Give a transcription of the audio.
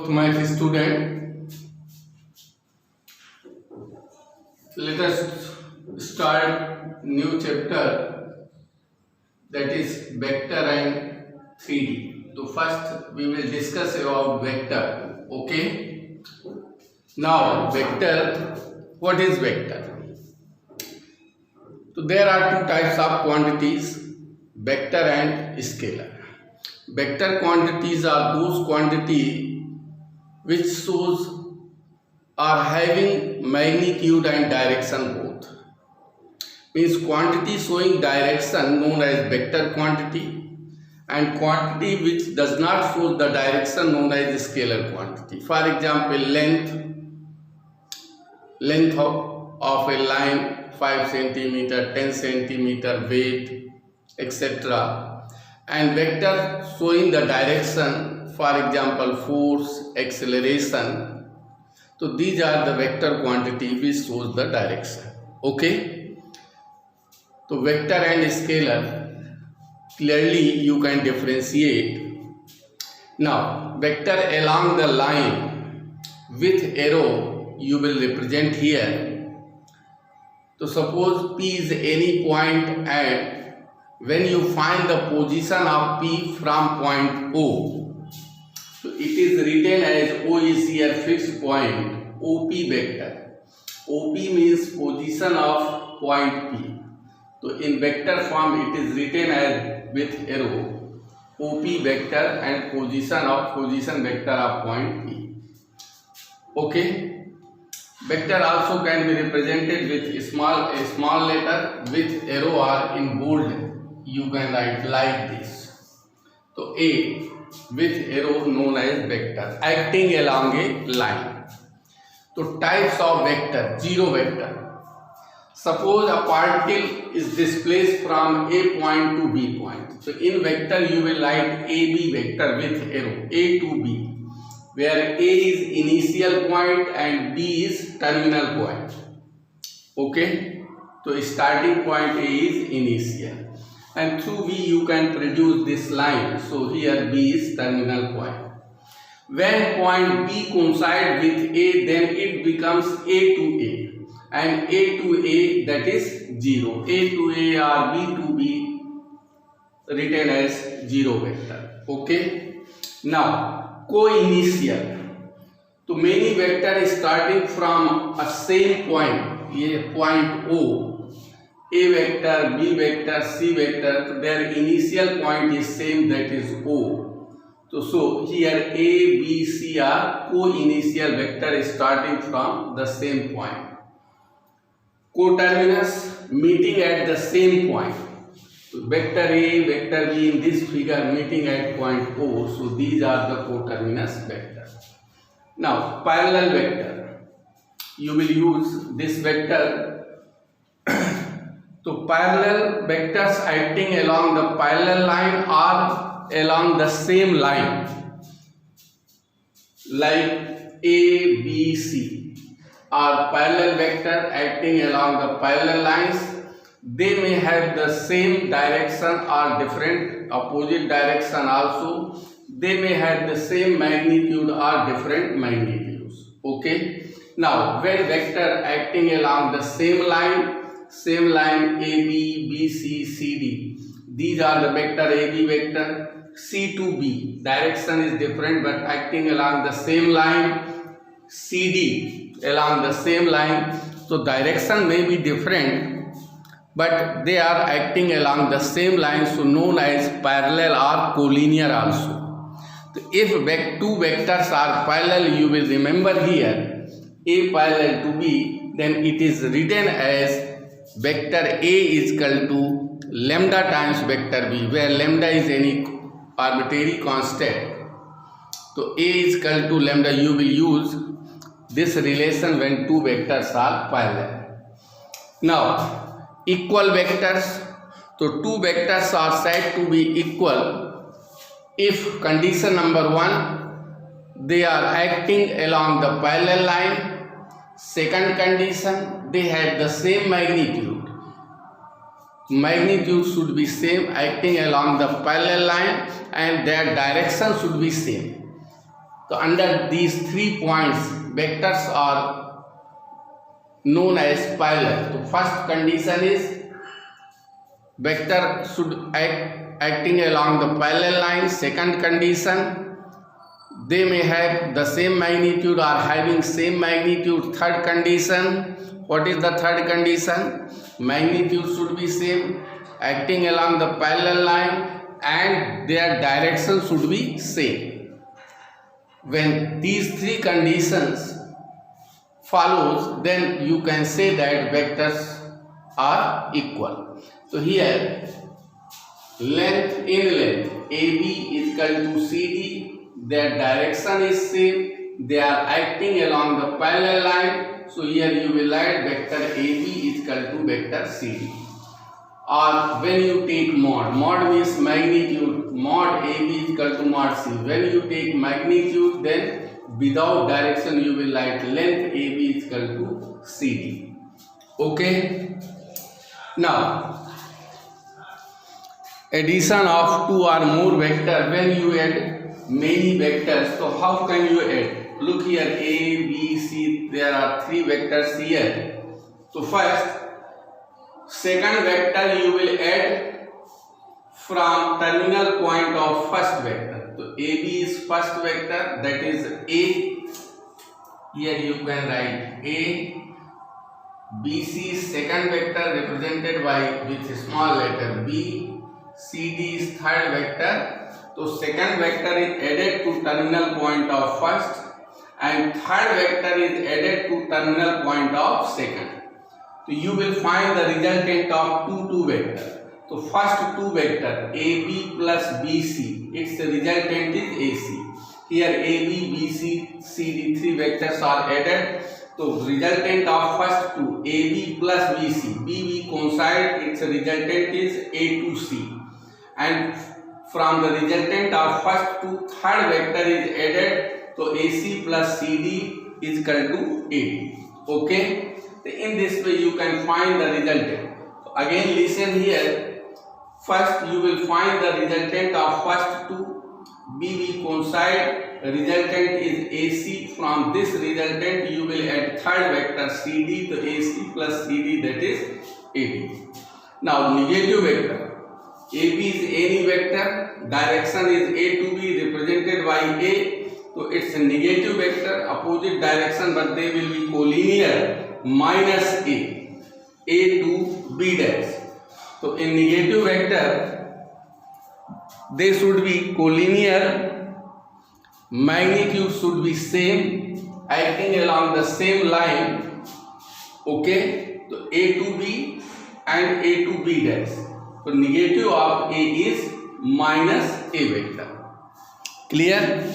Fourth math student, let us start new chapter, that is vector and 3D. So first we will discuss about vector. Okay. Now vector, what is vector? So there are two types of quantities, vector and scalar. Vector quantities are those quantities which shows are having magnitude and direction both. Means quantity showing direction known as vector quantity, and quantity which does not show the direction known as scalar quantity. For example, length of a line 5 centimeter, 10 centimeter, weight, etc. And vector showing the direction, for example, force, acceleration. So these are the vector quantity which shows the direction. Okay. So vector and scalar, clearly you can differentiate. Now vector along the line with arrow you will represent here. So suppose P is any point, and when you find the position of P from point O, so it is written as O is here fixed point, OP vector. OP means position of point P. So in vector form it is written as with arrow OP vector and position vector of point P. Okay. Vector also can be represented with a small letter with arrow or in bold. You can write like this. So A with arrow known as vector acting along a line. So types of vector, zero vector. Suppose a particle is displaced from A point to B point. So in vector you will write AB vector with arrow A to B, where A is initial point and B is terminal point. Okay. So starting point A is initial. And through B you can produce this line. So here B is terminal point. When point B coincides with A, then it becomes A to A. And A to A, that is 0. A to A or B to B written as zero vector. Okay. Now co-initial. So many vectors starting from a same point, a point O. A vector, B vector, C vector, their initial point is same, that is O. So here A, B, C are co-initial vectors starting from the same point. Coterminous meeting at the same point. So vector A, vector B in this figure meeting at point O. So these are the coterminous vectors. Now parallel vector. You will use this vector. So parallel vectors acting along the parallel line or along the same line, like A, B, C are parallel vector acting along the parallel lines. They may have the same direction or different opposite direction also. They may have the same magnitude or different magnitudes. Okay. Now when vector acting along the same line AB, BC, CD. These are the vector AB vector. C to B. Direction is different but acting along the same line. CD along the same line. So direction may be different but they are acting along the same line, so known as parallel or collinear also. So if two vectors are parallel, you will remember here A parallel to B, then it is written as vector A is equal to lambda times vector B, where lambda is any arbitrary constant. So A is equal to lambda. You will use this relation when two vectors are parallel. Now equal vectors. So two vectors are said to be equal if condition number 1, they are acting along the parallel line. Second condition, they have the same magnitude. Magnitude should be same acting along the parallel line, and their direction should be same. So under these 3 points, vectors are known as parallel. So first condition is vector should acting along the parallel line. Second condition, they may have the same magnitude or having same magnitude. Third condition, what is the third condition? Magnitude should be same, acting along the parallel line, and their direction should be same. When these 3 conditions follows, then you can say that vectors are equal. So here length AB is equal to CD, their direction is same, they are acting along the parallel line. So here you will write vector AB is equal to vector CD. Or when you take mod means magnitude, mod AB is equal to mod C. When you take magnitude, then without direction you will write length AB is equal to CD. Okay. Now addition of 2 or more vector. When you add many vectors, so how can you add? Look here, A, B, C, there are 3 vectors here. So first, second vector you will add from terminal point of first vector. So AB is first vector, that is A. Here you can write A. BC is second vector represented by with a small letter B. CD is third vector. So second vector is added to terminal point of first, and third vector is added to terminal point of second. So you will find the resultant of 2 vector. So first 2 vector AB plus BC, its resultant is AC. Here AB, BC, CD 3 vectors are added. So resultant of first 2 AB plus BC, BB coincide, its resultant is A to C. And from the resultant of first 2, third vector is added. So AC plus CD is equal to AD. Okay. So in this way you can find the resultant. So again listen here. First you will find the resultant of first 2. BB coincide, resultant is AC. From this resultant you will add third vector CD, to AC plus CD, that is AD. Now negative vector. AB is any vector, direction is A to B represented by A. So it's a negative vector, opposite direction, but they will be collinear, minus A to B dash. So in negative vector, they should be collinear, magnitude should be same, acting along the same line. Okay, so A to B and A to B dash. So negative of A is minus A vector. Clear?